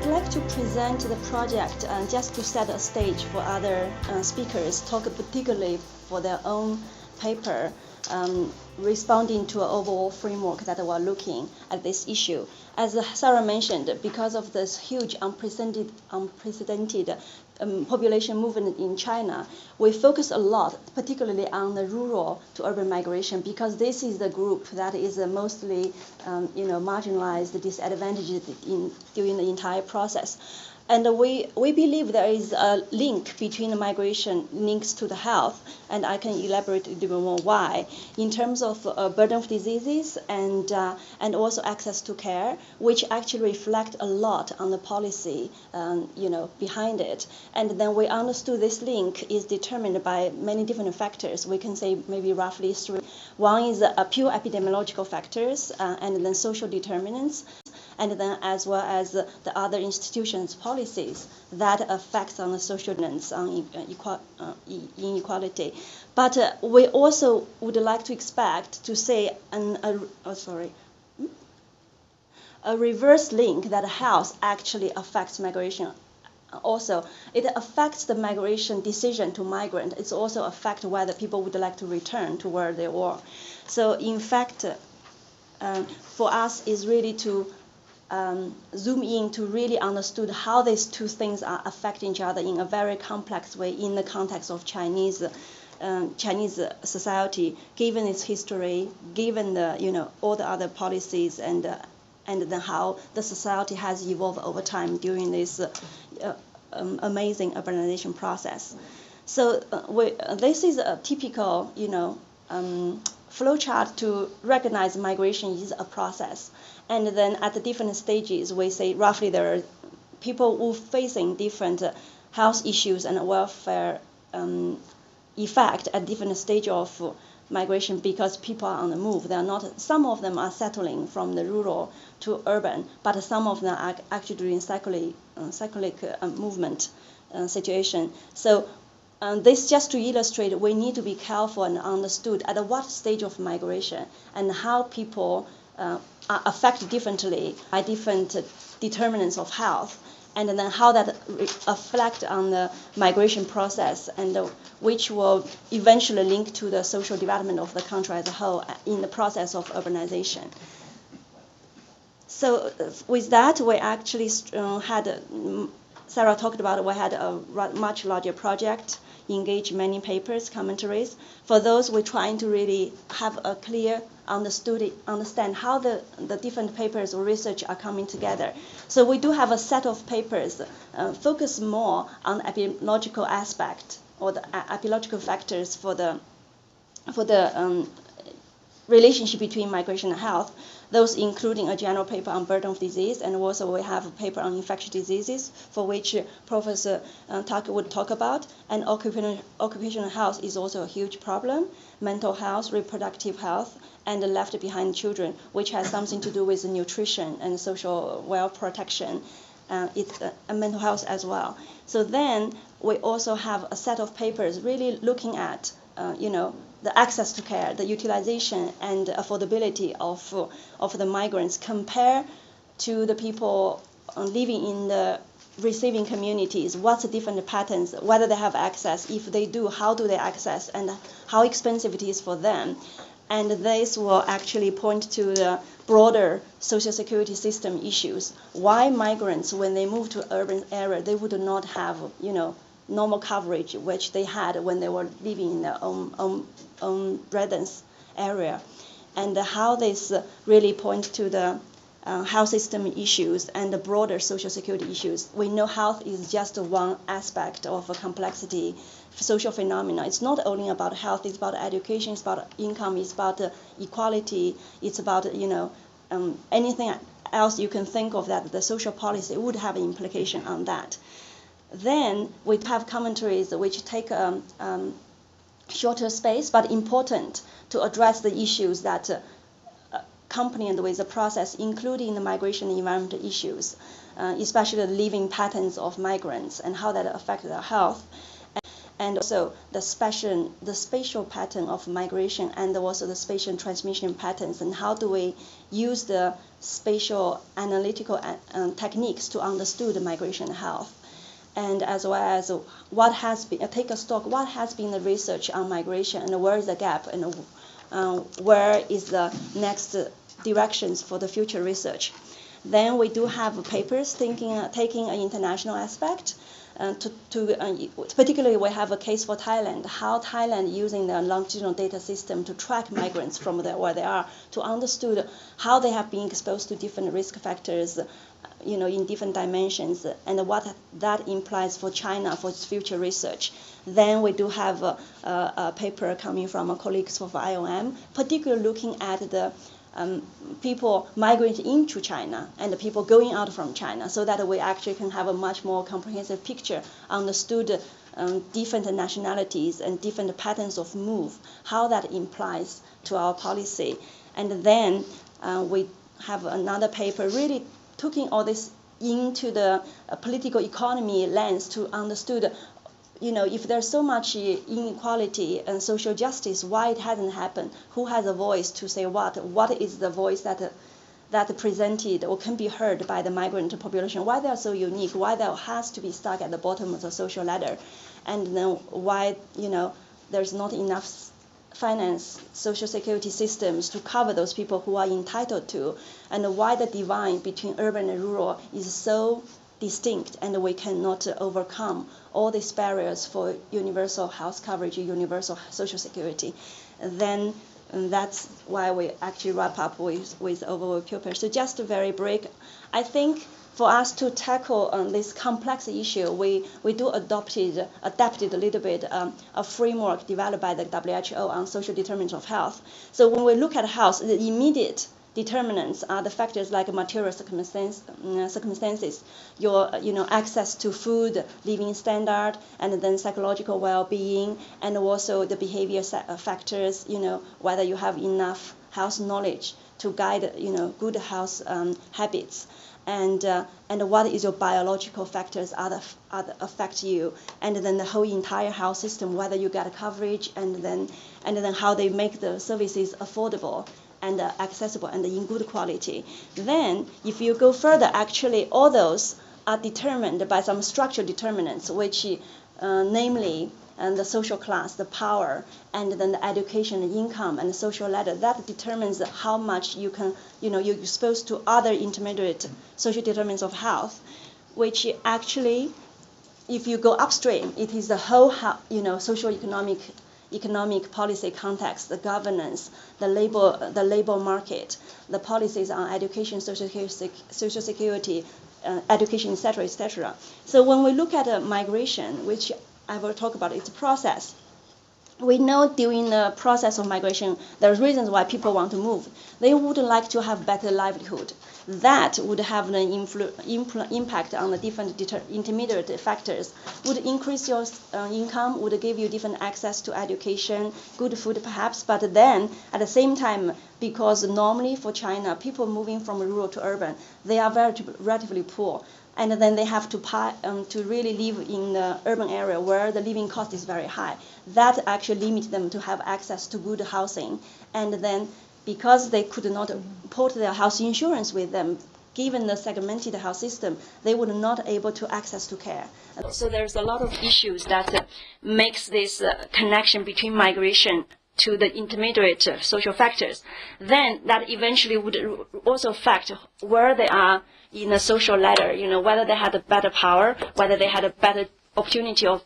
I'd like to present the project just to set a stage for other speakers, talk particularly for their own paper, responding to an overall framework that we're looking at this issue. As Sarah mentioned, because of this huge unprecedented population movement in China, we focus a lot, particularly on the rural to urban migration, because this is the group that is mostly marginalized, disadvantaged during the entire process. And we believe there is a link between the migration links to the health, and I can elaborate a little more why, in terms of burden of diseases and also access to care, which actually reflect a lot on the policy, behind it. And then we understood this link is determined by many different factors. We can say maybe roughly three. One is pure epidemiological factors, and then social determinants, and then as well as the other institutions' policies that affects on the social determinants on inequality. But we also would like to expect to say a reverse link that health actually affects migration. Also, it affects the migration decision to migrant. It's also affect whether people would like to return to where they were. So in fact, for us is really to zoom in to really understood how these two things are affecting each other in a very complex way in the context of Chinese society, given its history, given the all the other policies, and then how the society has evolved over time during this amazing urbanization process. So this is a typical flowchart to recognize migration is a process. And then at the different stages, we say roughly there are people who facing different health issues and welfare effect at different stage of migration, because people are on the move. They are not. Some of them are settling from the rural to urban, but some of them are actually doing cyclic movement situation. So this just to illustrate, we need to be careful and understood at what stage of migration and how people are affected differently by different determinants of health, and then how that affect on the migration process, and which will eventually link to the social development of the country as a whole in the process of urbanization. So with that, we actually had, Sarah talked about, we had a much larger project, engage many papers, commentaries. For those, we're trying to really have a clear understand how the different papers or research are coming together. So we do have a set of papers focus more on epidemiological aspect or the epidemiological factors for the relationship between migration and health. Those including a general paper on burden of disease, and also we have a paper on infectious diseases, for which Professor Tak would talk about. And occupational health is also a huge problem. Mental health, reproductive health, and the left behind children, which has something to do with nutrition and social well protection. It's mental health as well. So then we also have a set of papers really looking at the access to care, the utilization and affordability of the migrants compared to the people living in the receiving communities. What's the different patterns, whether they have access, if they do, how do they access, and how expensive it is for them. And this will actually point to the broader social security system issues. Why migrants, when they move to urban area, they would not have, normal coverage, which they had when they were living in their own residence area, and how this really point to the health system issues and the broader social security issues. We know health is just one aspect of a complexity social phenomena. It's not only about health, it's about education, it's about income, it's about equality, it's about anything else you can think of that the social policy would have an implication on that. Then we have commentaries which take shorter space but important to address the issues that accompany with the process, including the migration and environmental issues, especially the living patterns of migrants and how that affects their health. and also the spatial pattern of migration, and also the spatial transmission patterns, and how do we use the spatial analytical techniques to understand migration health, and as well as what has been take a stock what has been the research on migration, and where is the gap, and where is the next directions for the future research. Then we do have papers taking an international aspect. Particularly, we have a case for Thailand, how Thailand using the longitudinal data system to track migrants from where they are, to understand how they have been exposed to different risk factors, in different dimensions, and what that implies for China for its future research. Then we do have a paper coming from colleagues of IOM, particularly looking at the people migrating into China and the people going out from China, so that we actually can have a much more comprehensive picture, understood different nationalities and different patterns of move, how that implies to our policy. And then we have another paper really taking all this into the political economy lens to understand, if there's so much inequality and social justice, why it hasn't happened? Who has a voice to say what? What is the voice that presented or can be heard by the migrant population? Why they are so unique? Why they has to be stuck at the bottom of the social ladder? And then why there's not enough finance, social security systems to cover those people who are entitled to, and why the divide between urban and rural is so distinct, and we cannot overcome all these barriers for universal health coverage, universal social security. And then that's why we actually wrap up with overall paper. So just a very brief, I think for us to tackle this complex issue, we do adapted a little bit a framework developed by the WHO on social determinants of health. So when we look at health, the immediate determinants are the factors like material circumstances, your access to food, living standard, and then psychological well-being, and also the behavior factors, whether you have enough health knowledge to guide good health habits, and what is your biological factors other affect you, and then the whole entire health system, whether you get coverage, and then how they make the services affordable and accessible and in good quality. Then, if you go further, actually all those are determined by some structural determinants, which namely the social class, the power, and then the education, the income, and the social ladder. That determines how much you can, you're exposed to other intermediate social determinants of health, which actually, if you go upstream, it is the whole, social economic policy context, the governance, the labor market, the policies on education, social security, education, etc., etc. So when we look at migration, which I will talk about, it's a process. We know during the process of migration, there are reasons why people want to move. They would like to have better livelihood. That would have an impact on the different intermediate factors. Would increase your income, would give you different access to education, good food perhaps, but then at the same time, because normally for China, people moving from rural to urban, they are relatively poor. And then they have to really live in the urban area where the living cost is very high. That actually limits them to have access to good housing. And then because they could not put their house insurance with them, given the segmented health system, they would not able to access to care. So there's a lot of issues that makes this connection between migration to the intermediate social factors. Then that eventually would also affect where they are in the social ladder, whether they had a better power, whether they had a better opportunity of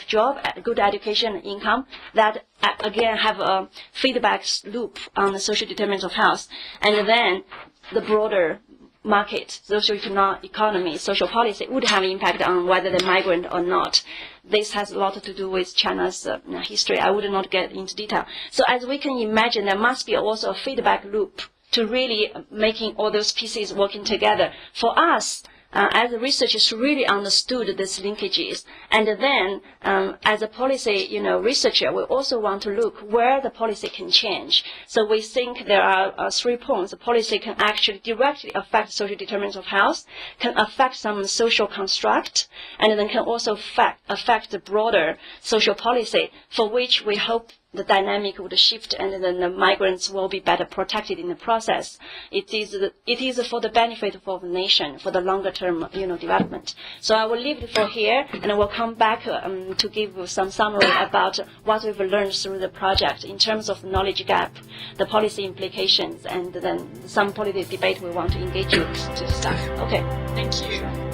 job, good education, income, that again have a feedback loop on the social determinants of health. And then the broader market, social economy, social policy would have an impact on whether they migrant or not. This has a lot to do with China's history. I would not get into detail. So as we can imagine, there must be also a feedback loop to really making all those pieces working together. For us, as researchers really understood these linkages, and then as a policy, researcher, we also want to look where the policy can change. So we think there are 3 points. The policy can actually directly affect social determinants of health, can affect some social construct, and then can also affect the broader social policy, for which we hope the dynamic would shift, and then the migrants will be better protected in the process. It is for the benefit of the nation, for the longer term, development. So I will leave it for here, and I will come back to give some summary about what we've learned through the project in terms of knowledge gap, the policy implications, and then some policy debate we want to engage with to start. Okay. Thank you.